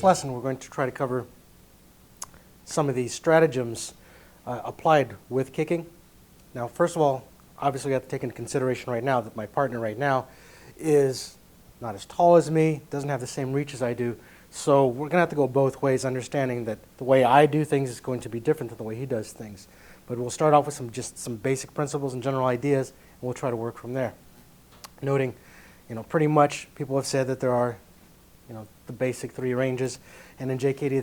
lesson, we're going to try to cover some of these stratagems applied with kicking. Now, first of all, obviously we have to take into consideration right now that my partner right now is not as tall as me, doesn't have the same reach as I do, so we're going to have to go both ways, understanding that the way I do things is going to be different than the way he does things. But we'll start off with just some basic principles and general ideas, and we'll try to work from there. Noting, pretty much people have said that there are, the basic 3 ranges, and in JKD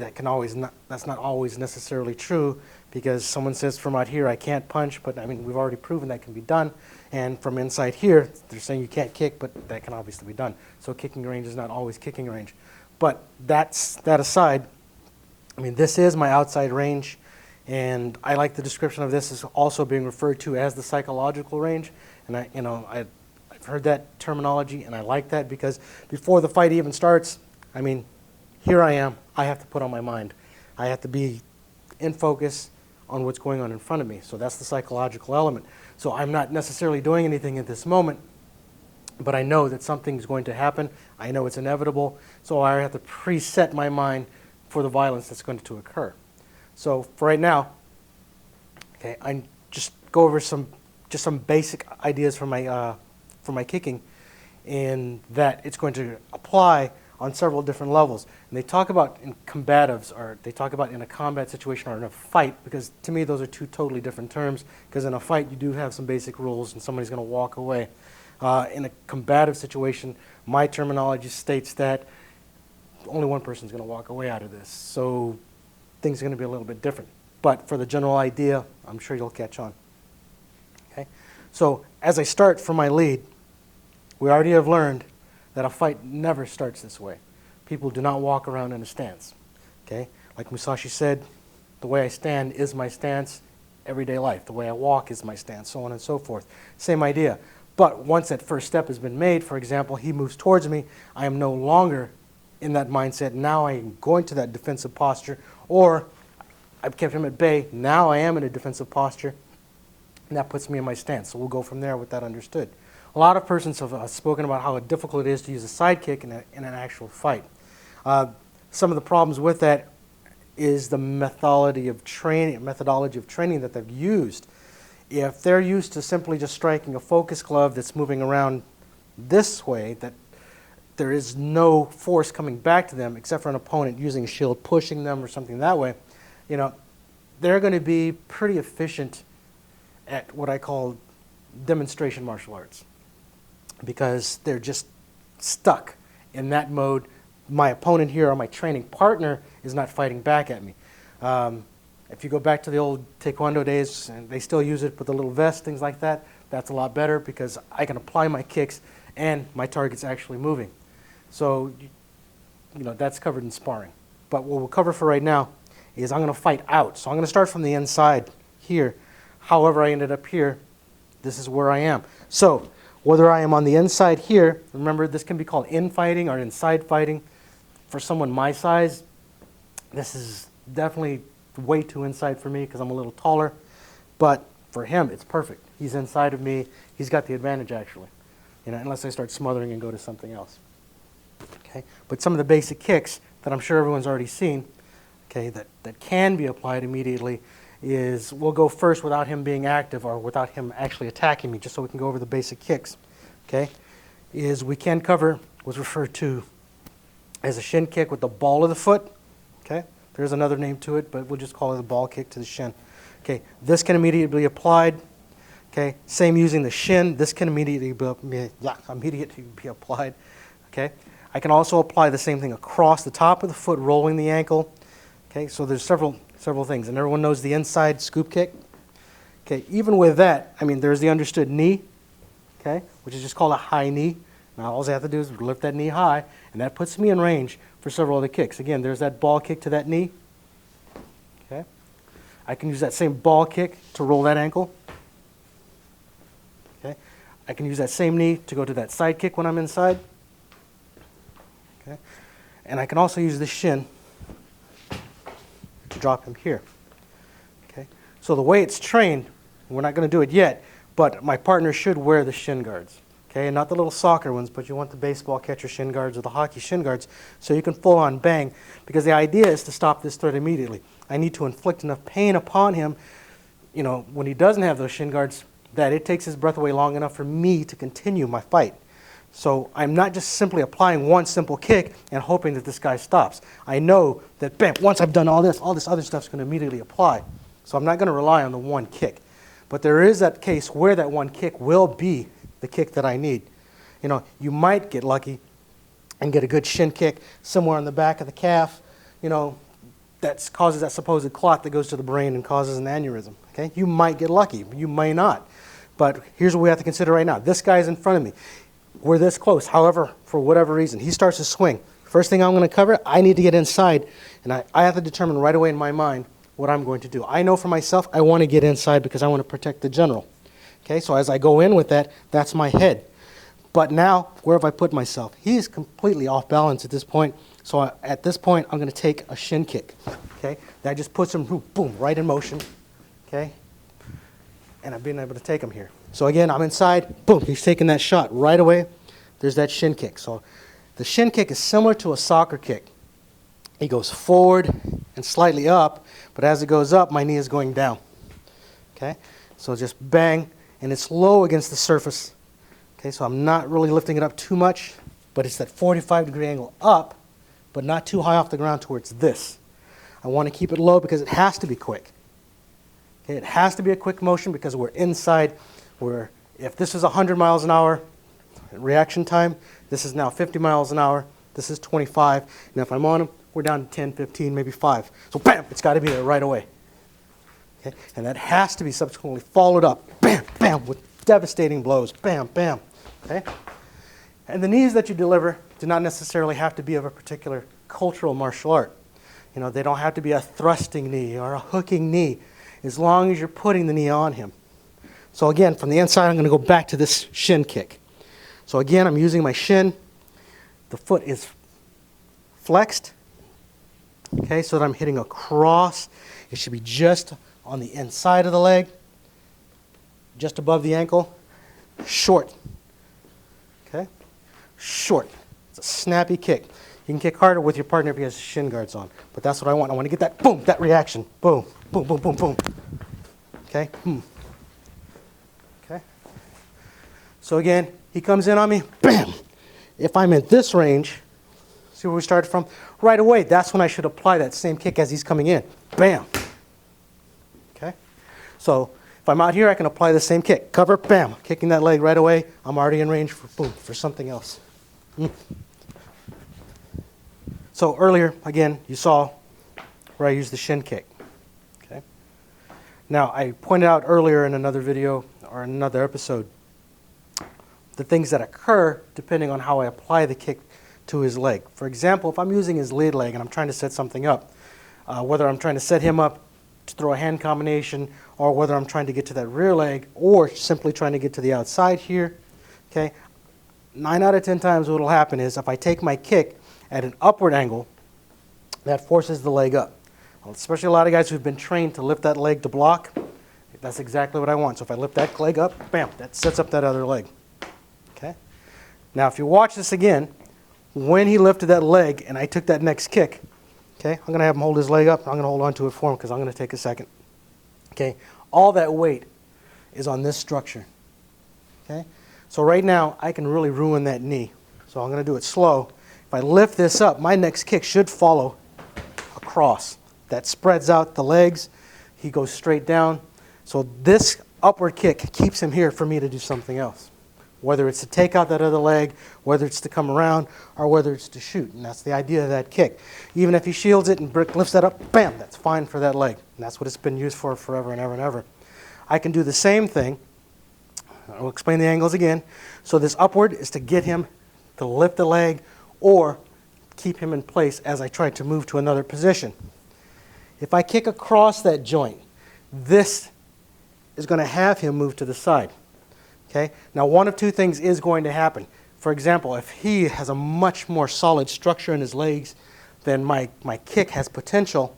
that's not always necessarily true, because someone says from out here I can't punch, but we've already proven that can be done, and from inside here they're saying you can't kick, but that can obviously be done. So kicking range is not always kicking range. But that aside, this is my outside range, and I like the description of this as also being referred to as the psychological range, and I've heard that terminology, and I like that because before the fight even starts, here I am. I have to put on my mind. I have to be in focus on what's going on in front of me. So that's the psychological element. So I'm not necessarily doing anything at this moment, but I know that something's going to happen. I know it's inevitable. So I have to preset my mind for the violence that's going to occur. So for right now, I just go over some basic ideas for my kicking, and that it's going to apply on several different levels. And they talk about in combatives, or they talk about in a combat situation or in a fight, because to me those are 2 totally different terms, because in a fight you do have some basic rules and somebody's going to walk away. In a combative situation, my terminology states that only one person's going to walk away out of this. So things are going to be a little bit different. But for the general idea, I'm sure you'll catch on. Okay? So as I start for my lead, we already have learned that a fight never starts this way. People do not walk around in a stance. Okay? Like Musashi said, the way I stand is my stance, everyday life. The way I walk is my stance, so on and so forth. Same idea. But once that first step has been made, for example, he moves towards me, I am no longer in that mindset. Now I am going to that defensive posture, or I've kept him at bay. Now I am in a defensive posture, and that puts me in my stance. So we'll go from there with that understood. A lot of persons have spoken about how difficult it is to use a side kick in an actual fight. Some of the problems with that is the methodology of training that they've used. If they're used to simply just striking a focus glove that's moving around this way, that there is no force coming back to them except for an opponent using a shield pushing them or something that way, they're going to be pretty efficient at what I call demonstration martial arts, because they're just stuck in that mode. My opponent here, or my training partner, is not fighting back at me. If you go back to the old Taekwondo days, and they still use it with the little vest, things like that, that's a lot better because I can apply my kicks and my target's actually moving. So, that's covered in sparring. But what we'll cover for right now is I'm going to fight out. So I'm going to start from the inside here. However I ended up here, this is where I am. So whether I am on the inside here, remember this can be called infighting or inside fighting. For someone my size, this is definitely way too inside for me because I'm a little taller. But for him, it's perfect. He's inside of me. He's got the advantage, actually, unless I start smothering and go to something else. Okay? But some of the basic kicks that I'm sure everyone's already seen, okay, that can be applied immediately is we'll go first without him being active or without him actually attacking me, just so we can go over the basic kicks. Okay? Is we can cover what's referred to as a shin kick with the ball of the foot. Okay? There's another name to it, but we'll just call it a ball kick to the shin. Okay? This can immediately be applied. Okay? Same using the shin. This can immediately be applied. Okay? I can also apply the same thing across the top of the foot, rolling the ankle. Okay? So there's several things, and everyone knows the inside scoop kick. Okay? Even with that, there's the understood knee. Okay? Which is just called a high knee. Now all I have to do is lift that knee high, and that puts me in range for several other kicks. Again, there's that ball kick to that knee. Okay? I can use that same ball kick to roll that ankle. Okay? I can use that same knee to go to that side kick when I'm inside. Okay? And I can also use the shin to drop him here. Okay? So the way it's trained, we're not going to do it yet, but my partner should wear the shin guards. Okay, and not the little soccer ones, but you want the baseball catcher shin guards or the hockey shin guards so you can full on bang, because the idea is to stop this threat immediately. I need to inflict enough pain upon him, when he doesn't have those shin guards, that it takes his breath away long enough for me to continue my fight. So I'm not just simply applying one simple kick and hoping that this guy stops. I know that, bam, once I've done all this other stuff's going to immediately apply. So I'm not going to rely on the one kick. But there is that case where that one kick will be the kick that I need. You might get lucky and get a good shin kick somewhere on the back of the calf, that causes that supposed clot that goes to the brain and causes an aneurysm. Okay? You might get lucky, but you may not. But here's what we have to consider right now. This guy's in front of me. We're this close. However, for whatever reason, he starts to swing. First thing I'm going to cover, I need to get inside, and I have to determine right away in my mind what I'm going to do. I know for myself I want to get inside because I want to protect the general. Okay, so as I go in with that, that's my head. But now, where have I put myself? He is completely off balance at this point. So at this point, I'm going to take a shin kick. Okay, that just puts him, boom, right in motion. Okay, and I've been able to take him here. So again, I'm inside, boom, he's taking that shot right away. There's that shin kick. So the shin kick is similar to a soccer kick. He goes forward and slightly up, but as it goes up, my knee is going down. Okay, so just bang, and it's low against the surface. Okay, so I'm not really lifting it up too much, but it's that 45-degree angle up, but not too high off the ground towards this. I want to keep it low because it has to be quick. Okay, it has to be a quick motion because we're inside. Where if this is 100 miles an hour reaction time, this is now 50 miles an hour, this is 25, and if I'm on him, we're down to 10, 15, maybe 5. So bam, it's got to be there right away. Okay? And that has to be subsequently followed up, bam, bam, with devastating blows, bam, bam. Okay? And the knees that you deliver do not necessarily have to be of a particular cultural martial art. They don't have to be a thrusting knee or a hooking knee, as long as you're putting the knee on him. So again, from the inside, I'm going to go back to this shin kick. So again, I'm using my shin. The foot is flexed, okay, so that I'm hitting across. It should be just on the inside of the leg, just above the ankle. Short, okay, short. It's a snappy kick. You can kick harder with your partner if he has shin guards on, but that's what I want. I want to get that boom, that reaction. Boom, boom, boom, boom, boom. Okay, boom. Okay. So again, he comes in on me, bam. If I'm in this range, see where we started from? Right away, that's when I should apply that same kick as he's coming in. Bam. Okay? So if I'm out here, I can apply the same kick. Cover, bam. Kicking that leg right away. I'm already in range for, boom, for something else. So earlier, again, you saw where I used the shin kick. Okay? Now, I pointed out earlier in another video or another episode the things that occur depending on how I apply the kick to his leg. For example, if I'm using his lead leg and I'm trying to set something up, whether I'm trying to set him up to throw a hand combination or whether I'm trying to get to that rear leg or simply trying to get to the outside here, okay, 9 out of 10 times what will happen is if I take my kick at an upward angle, that forces the leg up. Well, especially a lot of guys who've been trained to lift that leg to block, that's exactly what I want. So if I lift that leg up, bam, that sets up that other leg. Okay. Now if you watch this again, when he lifted that leg and I took that next kick, okay, I'm going to have him hold his leg up. I'm going to hold on to it for him because I'm going to take a second. Okay, all that weight is on this structure. Okay, so right now I can really ruin that knee. So I'm going to do it slow. If I lift this up, my next kick should follow across. That spreads out the legs. He goes straight down. So this upward kick keeps him here for me to do something else. Whether it's to take out that other leg, whether it's to come around, or whether it's to shoot. And that's the idea of that kick. Even if he shields it and lifts that up, bam, that's fine for that leg. And that's what it's been used for forever and ever and ever. I can do the same thing. I'll explain the angles again. So this upward is to get him to lift the leg or keep him in place as I try to move to another position. If I kick across that joint, this is going to have him move to the side. Okay? Now, one of two things is going to happen. For example, if he has a much more solid structure in his legs than my kick has potential,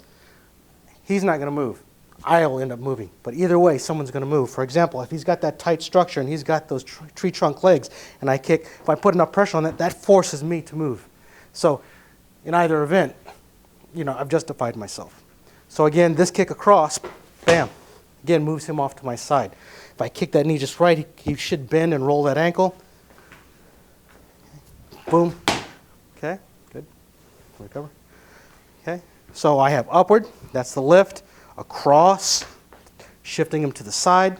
he's not going to move. I'll end up moving. But either way, someone's going to move. For example, if he's got that tight structure and he's got those tree trunk legs, and I kick, if I put enough pressure on that, that forces me to move. So in either event, I've justified myself. So again, this kick across, bam, again, moves him off to my side. If I kick that knee just right, he should bend and roll that ankle. Boom. Okay, good. Recover. Okay, so I have upward, that's the lift, across, shifting him to the side,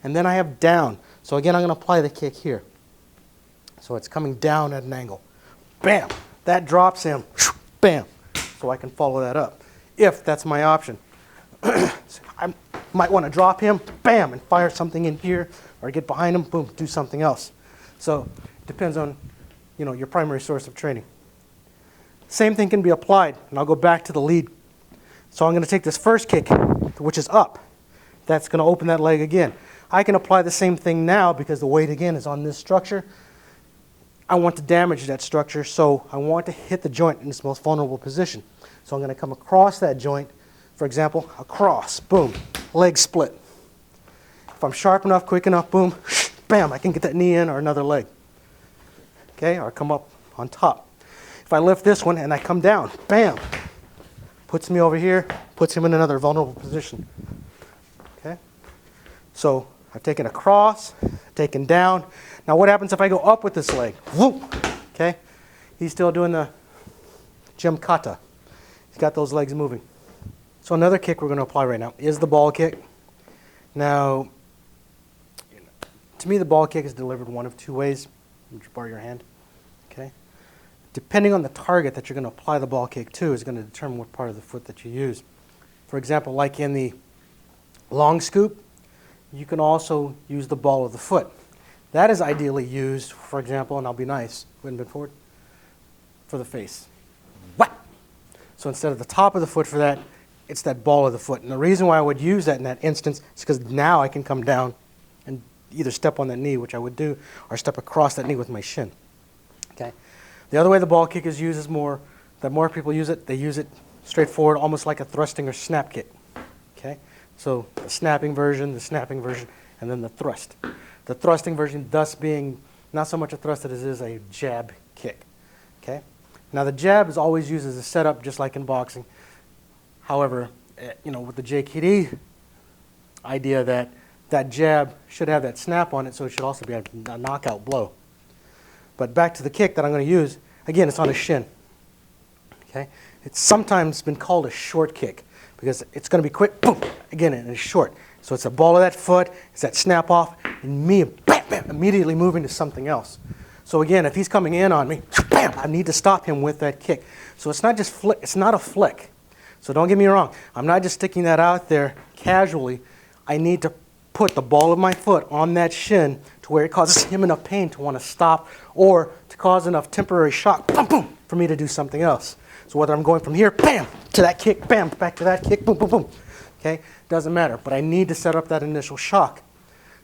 and then I have down. So again, I'm going to apply the kick here. So it's coming down at an angle. Bam! That drops him. Bam! So I can follow that up, if that's my option. I might want to drop him, bam, and fire something in here, or get behind him, boom, do something else. So it depends on, your primary source of training. Same thing can be applied, and I'll go back to the lead. So I'm going to take this first kick, which is up. That's going to open that leg again. I can apply the same thing now because the weight, again, is on this structure. I want to damage that structure, so I want to hit the joint in its most vulnerable position. So I'm going to come across that joint, for example, across, boom, leg split. If I'm sharp enough, quick enough, boom, bam, I can get that knee in or another leg. Okay, or come up on top. If I lift this one and I come down, bam, puts me over here, puts him in another vulnerable position. Okay, so I've taken across, taken down. Now what happens if I go up with this leg? Whoop, okay, he's still doing the gym kata. He's got those legs moving. So another kick we're going to apply right now is the ball kick. Now, to me, the ball kick is delivered one of two ways. Would you borrow your hand? Okay. Depending on the target that you're going to apply the ball kick to is going to determine what part of the foot that you use. For example, like in the long scoop, you can also use the ball of the foot. That is ideally used, for example, and I'll be nice, go ahead and bend forward, for the face. What? So instead of the top of the foot for that, it's that ball of the foot. And the reason why I would use that in that instance is because now I can come down and either step on that knee, which I would do, or step across that knee with my shin. Okay. The other way the ball kick is used is that more people use it, they use it straightforward, almost like a thrusting or snap kick. Okay. So the snapping version, and then the thrust. The thrusting version thus being not so much a thrust as it is a jab kick. Okay. Now the jab is always used as a setup, just like in boxing. However, with the JKD idea that jab should have that snap on it, so it should also be a knockout blow. But back to the kick that I'm going to use, again, it's on a shin. Okay? It's sometimes been called a short kick because it's going to be quick, boom, again, and it's short. So it's the ball of that foot, it's that snap off, and me, bam, bam, immediately moving to something else. So again, if he's coming in on me, bam, I need to stop him with that kick. So it's not just flick, it's not a flick. So don't get me wrong, I'm not just sticking that out there casually. I need to put the ball of my foot on that shin to where it causes him enough pain to want to stop or to cause enough temporary shock, boom, boom, for me to do something else. So whether I'm going from here, bam, to that kick, bam, back to that kick, boom, boom, boom. Okay, doesn't matter, but I need to set up that initial shock.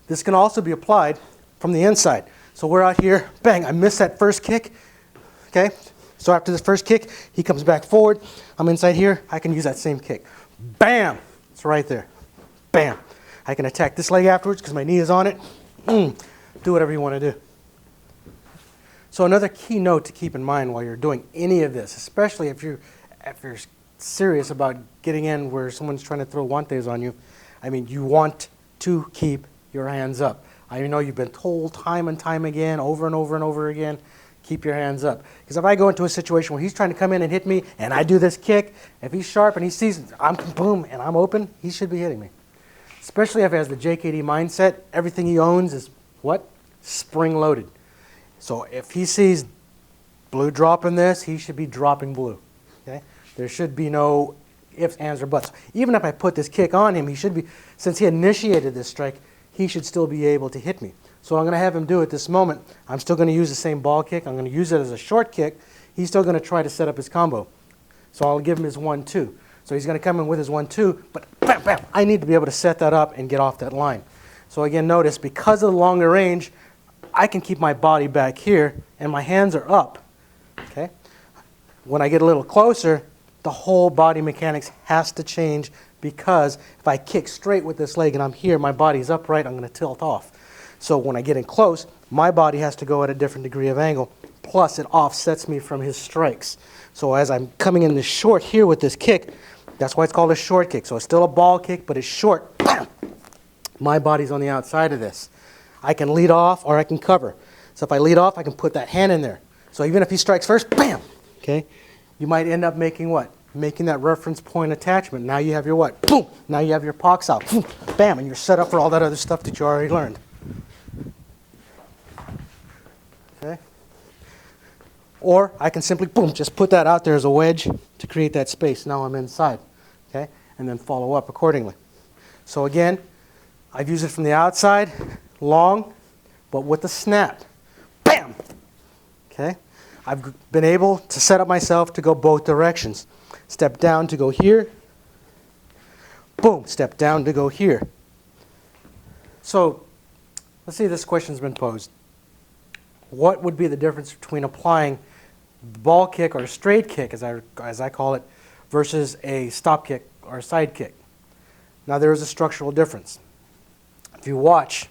This can also be applied from the inside. So we're out here, bang, I missed that first kick, okay? So after this first kick, he comes back forward. I'm inside here, I can use that same kick. Bam, it's right there, bam. I can attack this leg afterwards because my knee is on it. Do whatever you want to do. So another key note to keep in mind while you're doing any of this, especially if you're serious about getting in where someone's trying to throw guantes on you, you want to keep your hands up. I know you've been told time and time again, over and over and over again, keep your hands up. Because if I go into a situation where he's trying to come in and hit me and I do this kick, if he's sharp and he sees I'm boom and I'm open, he should be hitting me. Especially if he has the JKD mindset, everything he owns is what? Spring-loaded. So if he sees blue dropping this, he should be dropping blue. Okay? There should be no ifs, ands, or buts. Even if I put this kick on him, he should be, since he initiated this strike, he should still be able to hit me. So I'm going to have him do it this moment. I'm still going to use the same ball kick. I'm going to use it as a short kick. He's still going to try to set up his combo. So I'll give him his 1-2. So he's going to come in with his 1-2, but bam, bam, I need to be able to set that up and get off that line. So again, notice, because of the longer range, I can keep my body back here, and my hands are up. Okay? When I get a little closer, the whole body mechanics has to change, because if I kick straight with this leg and I'm here, my body's upright, I'm going to tilt off. So when I get in close, my body has to go at a different degree of angle, plus it offsets me from his strikes. So as I'm coming in this short here with this kick, that's why it's called a short kick. So it's still a ball kick, but it's short. My body's on the outside of this. I can lead off or I can cover. So if I lead off, I can put that hand in there. So even if he strikes first, bam, okay, you might end up making what? Making that reference point attachment. Now you have your what? Boom! Now you have your pox out. Boom, bam, and you're set up for all that other stuff that you already learned. Okay? Or I can simply, boom, just put that out there as a wedge to create that space. Now I'm inside. Okay? And then follow up accordingly. So again, I've used it from the outside, long, but with the snap. Bam! Okay? I've been able to set up myself to go both directions. Step down to go here. Boom, step down to go here. So, let's see, this question's been posed. What would be the difference between applying the ball kick or a straight kick, as I call it, versus a stop kick or a side kick? Now, there is a structural difference. If you watch,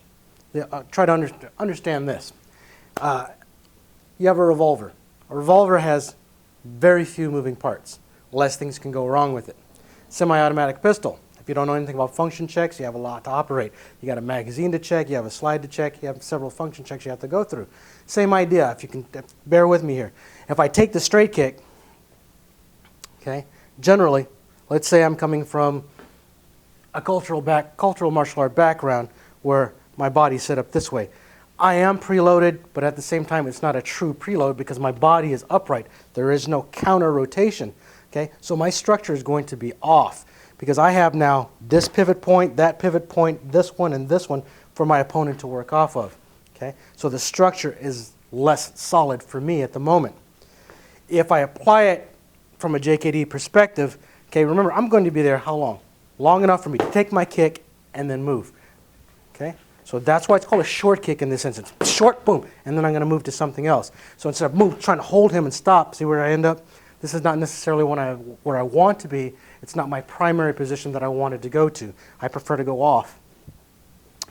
try to understand this. You have a revolver. A revolver has very few moving parts. Less things can go wrong with it. Semi-automatic pistol. If you don't know anything about function checks, you have a lot to operate. You got a magazine to check, you have a slide to check, you have several function checks you have to go through. Same idea, if you can bear with me here. If I take the straight kick, okay, generally, let's say I'm coming from a cultural martial art background where my body's set up this way. I am preloaded, but at the same time, it's not a true preload because my body is upright. There is no counter rotation. Okay? So my structure is going to be off because I have now this pivot point, that pivot point, this one, and this one for my opponent to work off of. Okay? So the structure is less solid for me at the moment. If I apply it from a JKD perspective, okay, remember, I'm going to be there how long? Long enough for me to take my kick and then move. Okay? So that's why it's called a short kick in this instance. Short, boom, and then I'm going to move to something else. So instead of trying to hold him and stop, see where I end up? This is not necessarily where I want to be. It's not my primary position that I wanted to go to. I prefer to go off.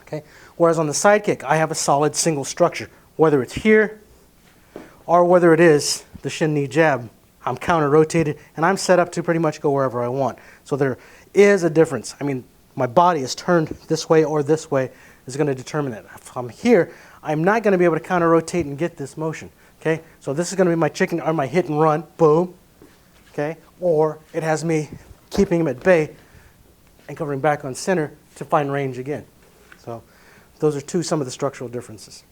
Okay? Whereas on the side kick, I have a solid single structure. Whether it's here or whether it is the shin knee jab, I'm counter-rotated, and I'm set up to pretty much go wherever I want. So there is a difference. I mean, my body is turned this way or this way is going to determine it. If I'm here, I'm not going to be able to counter-rotate and get this motion. Okay? So this is going to be my chicken or my hit and run, boom. Okay? Or it has me keeping him at bay and covering back on center to find range again. So those are some of the structural differences.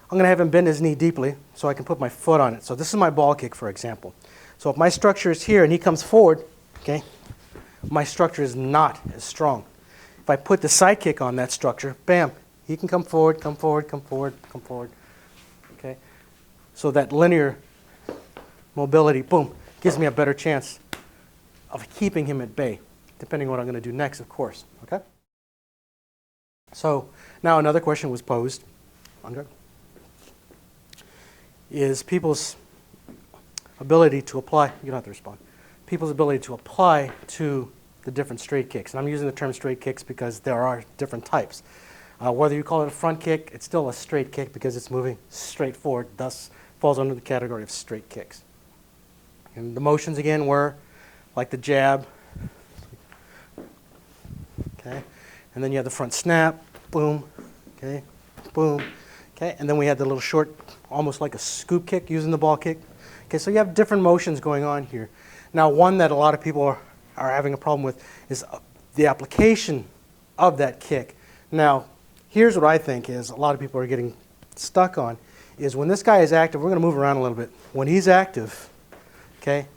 I'm going to have him bend his knee deeply so I can put my foot on it. So this is my ball kick, for example. So if my structure is here and he comes forward, okay, my structure is not as strong. If I put the side kick on that structure, bam, he can come forward, come forward, come forward, come forward. Okay? So that linear mobility, boom, gives me a better chance of keeping him at bay, depending on what I'm going to do next, of course. Okay? So now another question was posed. Is people's ability to apply, you don't have to respond, people's ability to apply to the different straight kicks. And I'm using the term straight kicks because there are different types. Whether you call it a front kick, it's still a straight kick because it's moving straight forward, thus falls under the category of straight kicks. And the motions again were like the jab, okay, and then you have the front snap, boom, okay, boom, okay, and then we had the little short, almost like a scoop kick using the ball kick. Okay, so you have different motions going on here. Now, one that a lot of people are having a problem with is the application of that kick. Now, here's what I think is a lot of people are getting stuck on, is when this guy is active, we're going to move around a little bit. When he's active, okay,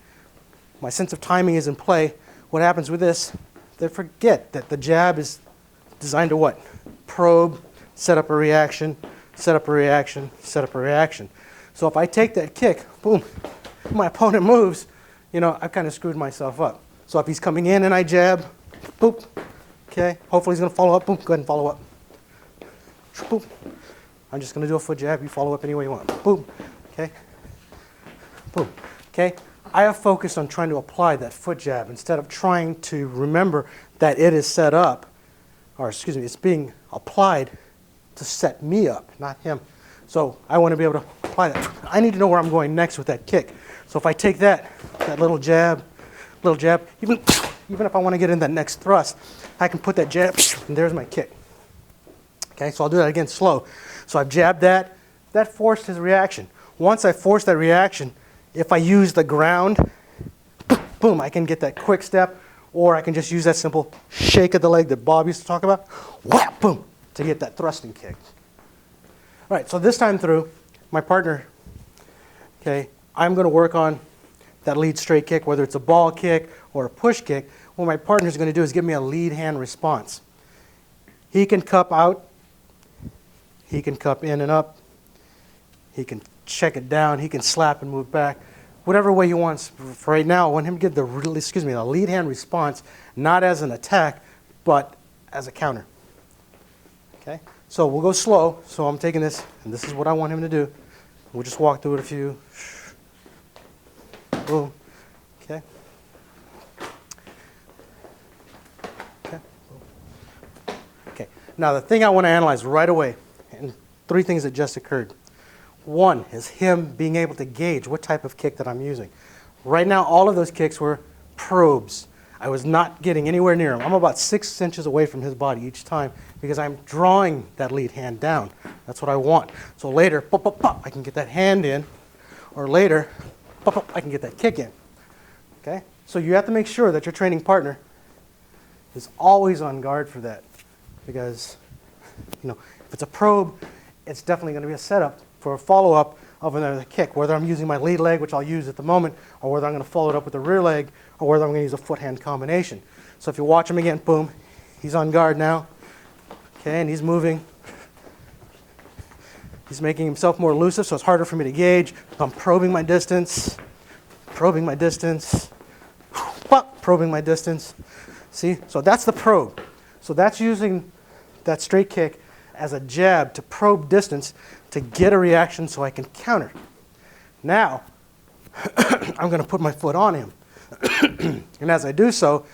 my sense of timing is in play. What happens with this, they forget that the jab is designed to what? Probe, set up a reaction, set up a reaction, set up a reaction. So if I take that kick, boom, my opponent moves, you know, I've kind of screwed myself up. So if he's coming in and I jab, boop, okay, hopefully he's going to follow up, boom, go ahead and follow up. Boop. I'm just going to do a foot jab, you follow up any way you want. Boom, okay, boom, okay. I have focused on trying to apply that foot jab instead of trying to remember that it is set up, or excuse me, it's being applied to set me up, not him. So I want to be able to apply that. I need to know where I'm going next with that kick. So if I take that little jab, even if I want to get in that next thrust, I can put that jab, and there's my kick. Okay, so I'll do that again slow. So I've jabbed that. That forced his reaction. Once I force that reaction, if I use the ground, boom, I can get that quick step, or I can just use that simple shake of the leg that Bob used to talk about, whap, boom, to get that thrusting kick. All right, so this time through, my partner, okay, I'm going to work on that lead straight kick, whether it's a ball kick or a push kick. What my partner's going to do is give me a lead hand response. He can cup out, he can cup in and up, he can check it down, he can slap and move back, whatever way he wants. For right now, I want him to get the lead hand response, not as an attack, but as a counter. Okay, so we'll go slow. So I'm taking this, and this is what I want him to do. We'll just walk through it a few. Boom. Okay. Okay. Okay. Now the thing I want to analyze right away, and 3 things that just occurred. One is him being able to gauge what type of kick that I'm using. Right now, all of those kicks were probes. I was not getting anywhere near him. I'm about 6 inches away from his body each time because I'm drawing that lead hand down. That's what I want. So later, pop, pop, pop, I can get that hand in, or later, pop, pop, I can get that kick in. Okay? So you have to make sure that your training partner is always on guard for that, because if it's a probe, it's definitely going to be a setup for a follow-up of another kick, whether I'm using my lead leg, which I'll use at the moment, or whether I'm going to follow it up with the rear leg, or whether I'm going to use a foot-hand combination. So if you watch him again, boom, he's on guard now, okay, and he's moving. He's making himself more elusive, so it's harder for me to gauge. I'm probing my distance, probing my distance, probing my distance. See, so that's the probe. So that's using that straight kick as a jab to probe distance to get a reaction so I can counter. Now, I'm going to put my foot on him. And as I do so,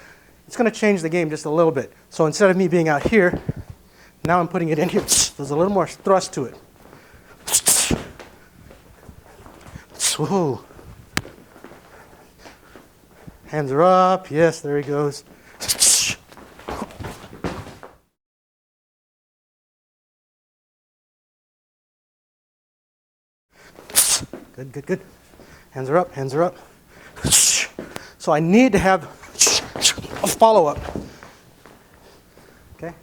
it's going to change the game just a little bit. So instead of me being out here, now I'm putting it in here. There's a little more thrust to it. Woo. Hands are up. Yes, there he goes. Good, good, good. Hands are up, hands are up. So I need to have a follow-up, okay,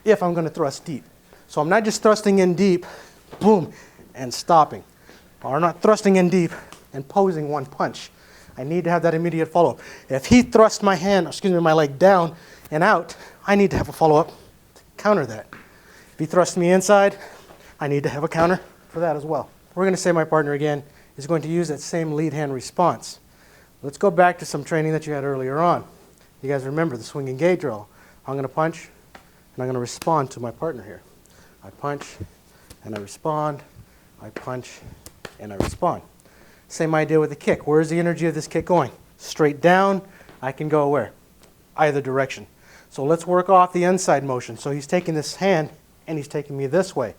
if I'm going to thrust deep. So I'm not just thrusting in deep, boom, and stopping. Or I'm not thrusting in deep and posing one punch. I need to have that immediate follow-up. If he thrusts my leg down and out, I need to have a follow-up to counter that. If he thrusts me inside, I need to have a counter for that as well. We're going to say my partner again is going to use that same lead hand response. Let's go back to some training that you had earlier on. You guys remember the swing and gate drill. I'm going to punch, and I'm going to respond to my partner here. I punch, and I respond. I punch, and I respond. Same idea with the kick. Where is the energy of this kick going? Straight down. I can go where? Either direction. So let's work off the inside motion. So he's taking this hand, and he's taking me this way.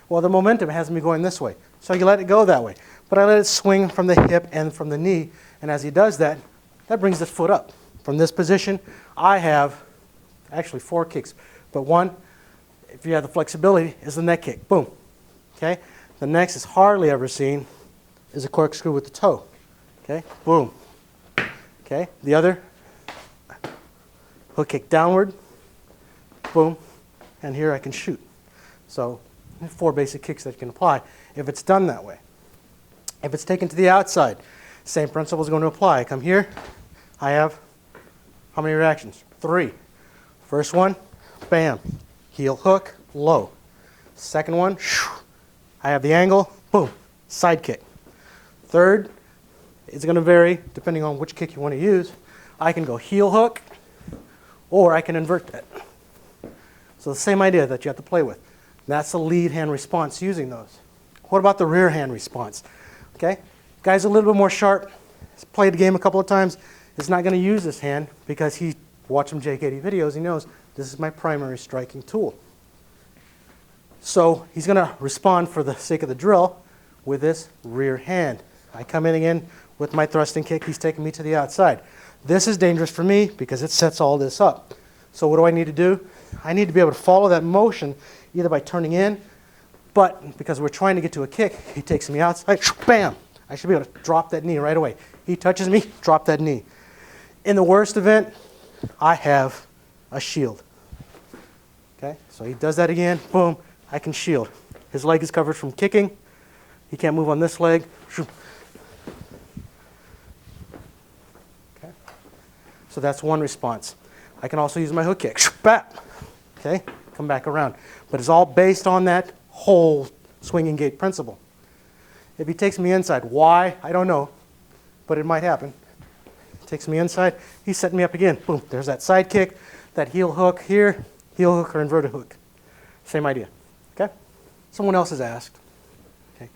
Well, the momentum has me going this way. So you let it go that way. But I let it swing from the hip and from the knee. And as he does that, that brings the foot up. From this position, I have actually 4 kicks. But one, if you have the flexibility, is the neck kick. Boom. Okay? The next is hardly ever seen is a corkscrew with the toe. Okay? Boom. Okay? The other, hook kick downward. Boom. And here I can shoot. So 4 basic kicks that you can apply if it's done that way. If it's taken to the outside, same principle is going to apply. I come here, I have how many reactions? 3. First one, bam, heel hook, low. Second one, I have the angle, boom, side kick. Third, it's going to vary depending on which kick you want to use. I can go heel hook, or I can invert that. So the same idea that you have to play with. That's the lead hand response using those. What about the rear hand response? Okay, guy's a little bit more sharp. has played the game a couple of times is not going to use this hand because he watched some JKD videos. He knows this is my primary striking tool. So he's going to respond for the sake of the drill with this rear hand. I come in again with my thrusting kick. He's taking me to the outside. This is dangerous for me because it sets all this up. So what do I need to do? I need to be able to follow that motion either by turning in, but because we're trying to get to a kick, he takes me outside, bam! I should be able to drop that knee right away. He touches me, drop that knee. In the worst event, I have a shield. Okay, so he does that again, boom, I can shield. His leg is covered from kicking. He can't move on this leg. Okay, so that's one response. I can also use my hook kick. Okay, come back around. But it's all based on that whole swinging gate principle. If he takes me inside, why? I don't know, but it might happen. Takes me inside, he's setting me up again. Boom, there's that side kick, that heel hook here, heel hook or inverted hook. Same idea, okay? Someone else has asked, okay,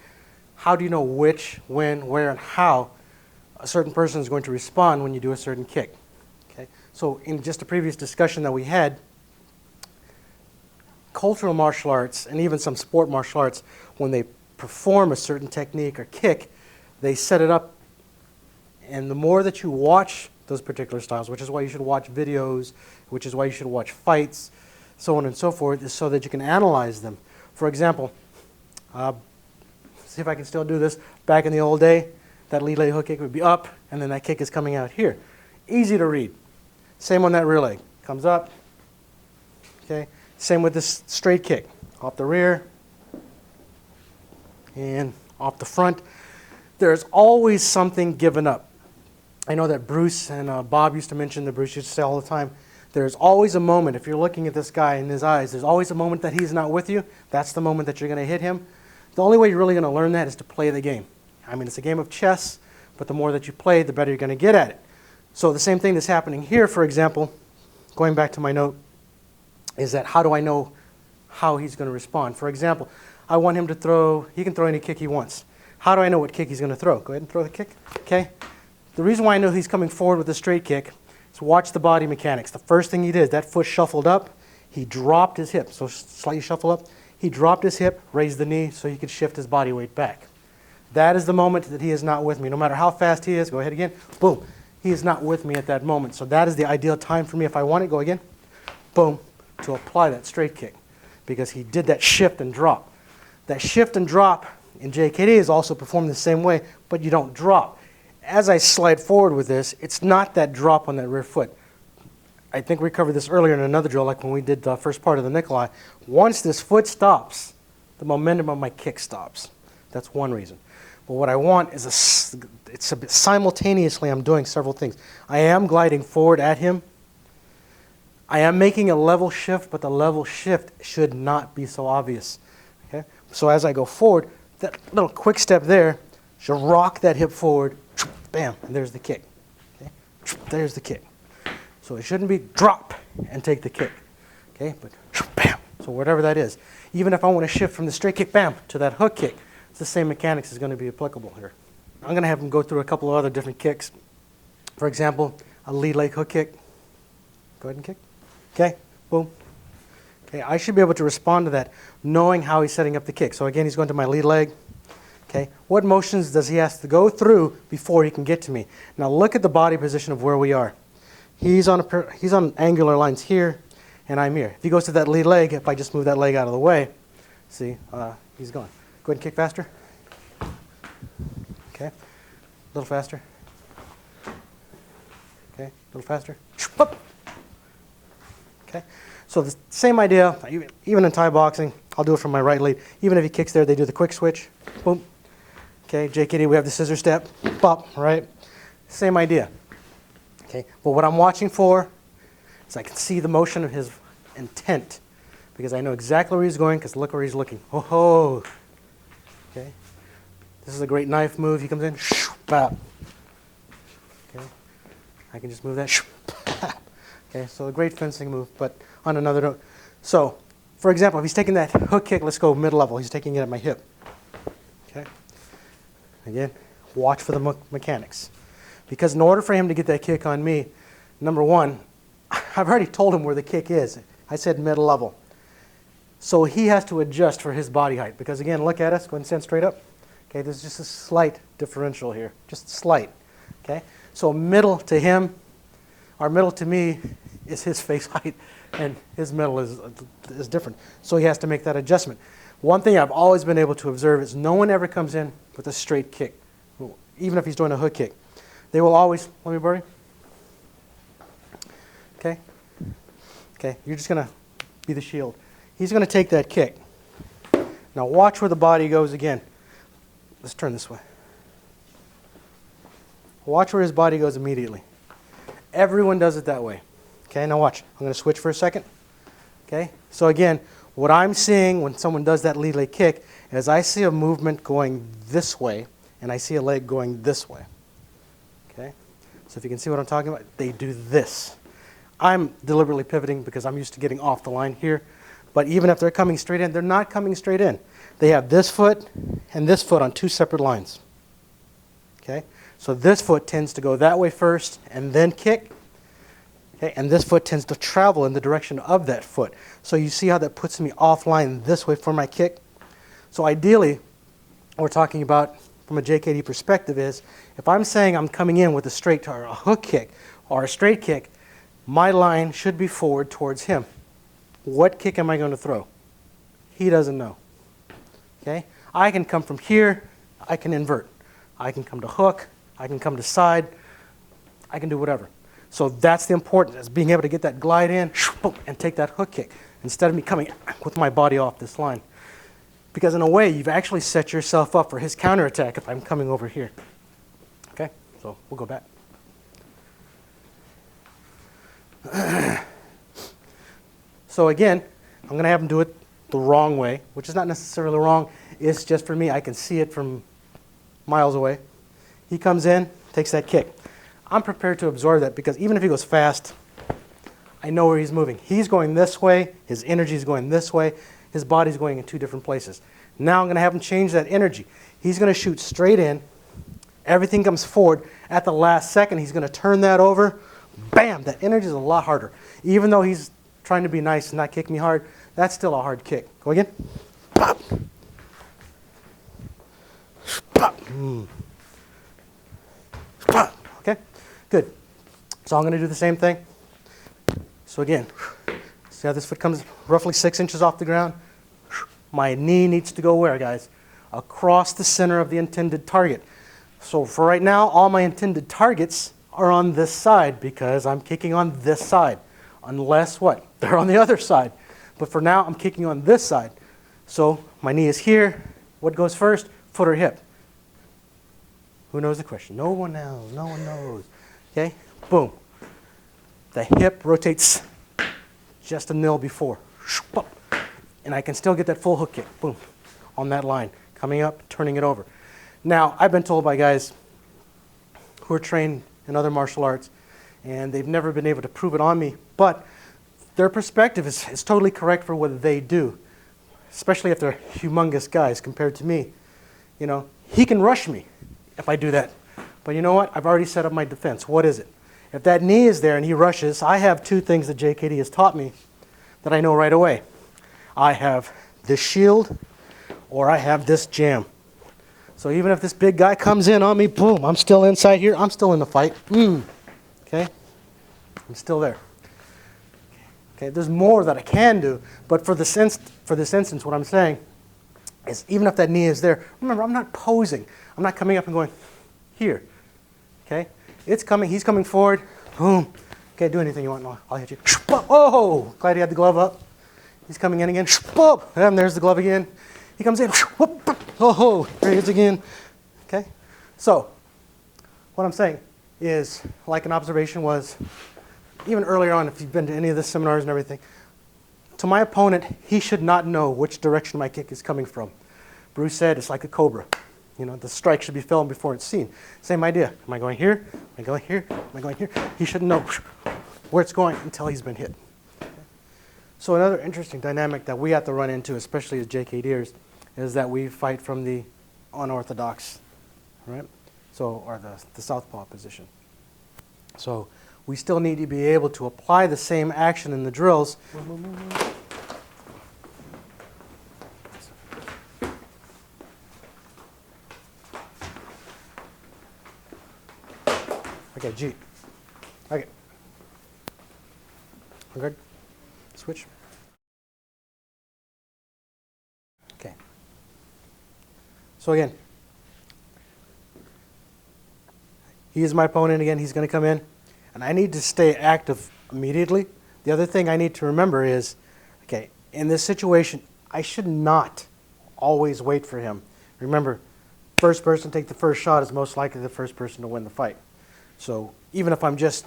how do you know which, when, where, and how a certain person is going to respond when you do a certain kick? Okay, so in just a previous discussion that we had, cultural martial arts and even some sport martial arts, when they perform a certain technique or kick, they set it up. And the more that you watch those particular styles, which is why you should watch videos, which is why you should watch fights, so on and so forth, is so that you can analyze them. For example, see if I can still do this. Back in the old day, that lead leg hook kick would be up, and then that kick is coming out here. Easy to read. Same on that rear leg. Comes up. Okay. Same with this straight kick. Off the rear and off the front. There's always something given up. I know that Bruce and Bob used to mention, that Bruce used to say all the time, there's always a moment, if you're looking at this guy in his eyes, there's always a moment that he's not with you. That's the moment that you're going to hit him. The only way you're really going to learn that is to play the game. I mean, it's a game of chess, but the more that you play, the better you're going to get at it. So the same thing that's happening here, for example, going back to my note, is that how do I know how he's going to respond? For example, I want him to throw, he can throw any kick he wants. How do I know what kick he's going to throw? Go ahead and throw the kick. Okay. The reason why I know he's coming forward with a straight kick is watch the body mechanics. The first thing he did, that foot shuffled up, he dropped his hip. So slightly shuffle up. He dropped his hip, raised the knee so he could shift his body weight back. That is the moment that he is not with me. No matter how fast he is, go ahead again. Boom. He is not with me at that moment. So that is the ideal time for me. If I want it, go again. Boom. To apply that straight kick. Because he did that shift and drop. That shift and drop in JKD is also performed the same way, but you don't drop. As I slide forward with this, it's not that drop on that rear foot. I think we covered this earlier in another drill, like when we did the first part of the Nikolai. Once this foot stops, the momentum of my kick stops. That's one reason. But what I want is simultaneously I'm doing several things. I am gliding forward at him. I am making a level shift, but the level shift should not be so obvious. Okay? So as I go forward, that little quick step there should rock that hip forward, bam, and there's the kick. Okay? There's the kick. So it shouldn't be drop and take the kick. Okay? But bam. So whatever that is. Even if I want to shift from the straight kick, bam, to that hook kick, it's the same mechanics is going to be applicable here. I'm going to have him go through a couple of other different kicks. For example, a lead leg hook kick. Go ahead and kick. Okay, boom. Okay, I should be able to respond to that knowing how he's setting up the kick. So again, he's going to my lead leg. Okay, what motions does he have to go through before he can get to me? Now look at the body position of where we are. He's on angular lines here, and I'm here. If he goes to that lead leg, if I just move that leg out of the way, see, he's gone. Go ahead and kick faster. Okay, a little faster. Okay, a little faster. Okay, so the same idea, even in Thai boxing, I'll do it from my right lead. Even if he kicks there, they do the quick switch. Boom. Okay, JKD, we have the scissor step. Pop, right? Same idea. Okay, but what I'm watching for is I can see the motion of his intent because I know exactly where he's going because look where he's looking. Oh ho. Okay, this is a great knife move. He comes in, bap. Okay, I can just move that. Okay, so a great fencing move, but on another note. So, for example, if he's taking that hook kick, let's go mid-level. He's taking it at my hip. Okay. Again, watch for the mechanics. Because in order for him to get that kick on me, number one, I've already told him where the kick is. I said mid-level. So he has to adjust for his body height. Because again, look at us. Go ahead and stand straight up. Okay, there's just a slight differential here. Just slight. Okay, so middle to him, or middle to me, is his face height, and his middle is different. So he has to make that adjustment. One thing I've always been able to observe is no one ever comes in with a straight kick, even if he's doing a hook kick. They will always, let me borrow you. Okay? Okay, you're just going to be the shield. He's going to take that kick. Now watch where the body goes again. Let's turn this way. Watch where his body goes immediately. Everyone does it that way. Okay, now watch. I'm going to switch for a second. Okay, so again, what I'm seeing when someone does that lead leg kick is I see a movement going this way, and I see a leg going this way. Okay, so if you can see what I'm talking about, they do this. I'm deliberately pivoting because I'm used to getting off the line here. But even if they're coming straight in, they're not coming straight in. They have this foot and this foot on two separate lines. Okay, so this foot tends to go that way first and then kick. Okay, and this foot tends to travel in the direction of that foot. So you see how that puts me offline this way for my kick? So ideally, what we're talking about from a JKD perspective is, if I'm saying I'm coming in with a straight or a hook kick or a straight kick, my line should be forward towards him. What kick am I going to throw? He doesn't know. Okay, I can come from here, I can invert. I can come to hook, I can come to side, I can do whatever. So that's the importance, is being able to get that glide in and take that hook kick instead of me coming with my body off this line. Because in a way, you've actually set yourself up for his counterattack if I'm coming over here. Okay, so we'll go back. So again, I'm going to have him do it the wrong way, which is not necessarily wrong. It's just for me, I can see it from miles away. He comes in, takes that kick. I'm prepared to absorb that because even if he goes fast, I know where he's moving. He's going this way, his energy is going this way, his body's going in two different places. Now I'm going to have him change that energy. He's going to shoot straight in, everything comes forward. At the last second, he's going to turn that over, bam, that energy is a lot harder. Even though he's trying to be nice and not kick me hard, that's still a hard kick. Go again. Pop. Pop. Pop. Okay, good. So I'm going to do the same thing. So again, see how this foot comes roughly 6 inches off the ground? My knee needs to go where, guys? Across the center of the intended target. So for right now, all my intended targets are on this side because I'm kicking on this side. Unless what? They're on the other side. But for now, I'm kicking on this side. So my knee is here. What goes first? Foot or hip? Who knows the question? No one knows. No one knows. Okay? Boom. The hip rotates just a nil before. And I can still get that full hook kick. Boom. On that line. Coming up, turning it over. Now, I've been told by guys who are trained in other martial arts, and they've never been able to prove it on me, but their perspective is totally correct for what they do, especially if they're humongous guys compared to me. You know, he can rush me if I do that. But you know what? I've already set up my defense. What is it? If that knee is there and he rushes, I have two things that JKD has taught me that I know right away. I have this shield or I have this jam. So even if this big guy comes in on me, boom, I'm still inside here. I'm still in the fight. Okay? I'm still there. Okay, there's more that I can do, but for this instance, what I'm saying is even if that knee is there, remember, I'm not posing. I'm not coming up and going here. Okay? It's coming. He's coming forward. Boom. Okay, do anything you want. No, I'll hit you. Oh, glad he had the glove up. He's coming in again. And there's the glove again. He comes in. Oh, there he is again. Okay? So, what I'm saying is, like an observation was, even earlier on, if you've been to any of the seminars and everything, to my opponent, he should not know which direction my kick is coming from. Bruce said it's like a cobra. You know, the strike should be filmed before it's seen. Same idea. Am I going here? Am I going here? Am I going here? He shouldn't know where it's going until he's been hit. Okay? So another interesting dynamic that we have to run into, especially as JKDers, is that we fight from the unorthodox, right? So, or the Southpaw position. So we still need to be able to apply the same action in the drills. Okay, G. Okay. We're good? Switch. Okay. So again, he is my opponent again. He's going to come in, and I need to stay active immediately. The other thing I need to remember is, okay, in this situation, I should not always wait for him. Remember, first person to take the first shot is most likely the first person to win the fight. So even if I'm just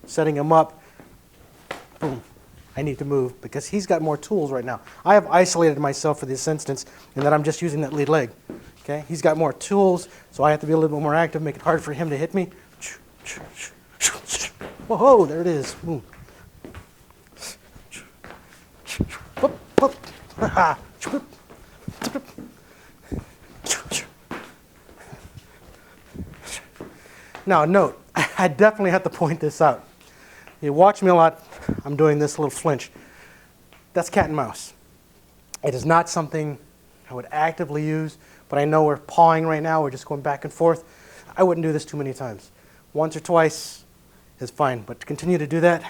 setting him up, boom, I need to move because he's got more tools right now. I have isolated myself for this instance in that I'm just using that lead leg. Okay, he's got more tools, so I have to be a little bit more active, make it hard for him to hit me. Whoa, there it is. Boom. Now note, I definitely have to point this out. You watch me a lot, I'm doing this little flinch. That's cat and mouse. It is not something I would actively use, but I know we're pawing right now, we're just going back and forth. I wouldn't do this too many times. Once or twice is fine, but to continue to do that,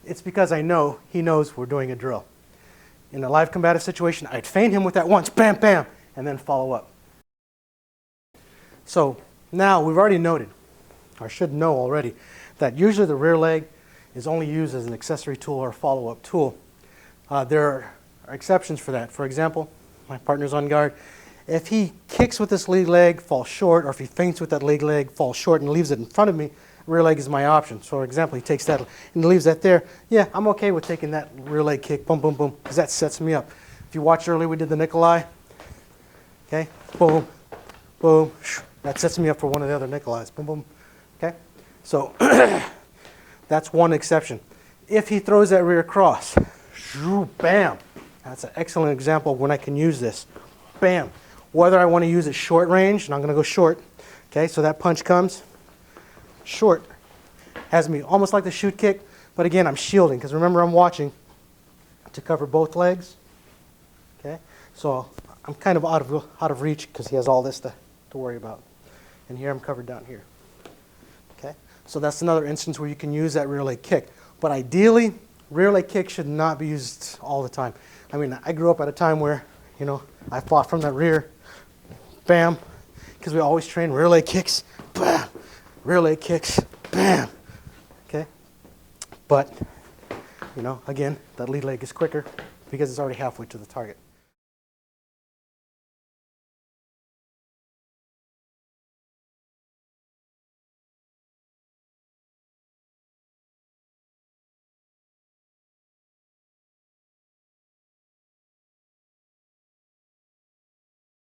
it's because I know he knows we're doing a drill. In a live combative situation, I'd feint him with that once, bam, bam, and then follow up. So now we've already noted, or should know already, that usually the rear leg is only used as an accessory tool or a follow-up tool. There are exceptions for that. For example, my partner's on guard. If he kicks with this lead leg, falls short, or if he feints with that lead leg, falls short, and leaves it in front of me, rear leg is my option. So for example, he takes that and leaves that there. Yeah, I'm okay with taking that rear leg kick, boom, boom, boom, because that sets me up. If you watched earlier, we did the Nikolai. Okay, boom, boom, that sets me up for one of the other Nikolais, boom, boom. Okay, so that's one exception. If he throws that rear cross, bam, that's an excellent example of when I can use this. Bam. Whether I want to use it short range, and I'm going to go short. Okay, so that punch comes short. Has me almost like the shoot kick, but again, I'm shielding because remember I'm watching to cover both legs. Okay, so I'm kind of out of reach because he has all this to worry about. And here I'm covered down here. Okay, so that's another instance where you can use that rear leg kick. But ideally, rear leg kick should not be used all the time. I mean, I grew up at a time where, you know, I fought from the rear, bam, because we always train rear leg kicks, bam, rear leg kicks, bam, okay? But, you know, again, that lead leg is quicker because it's already halfway to the target.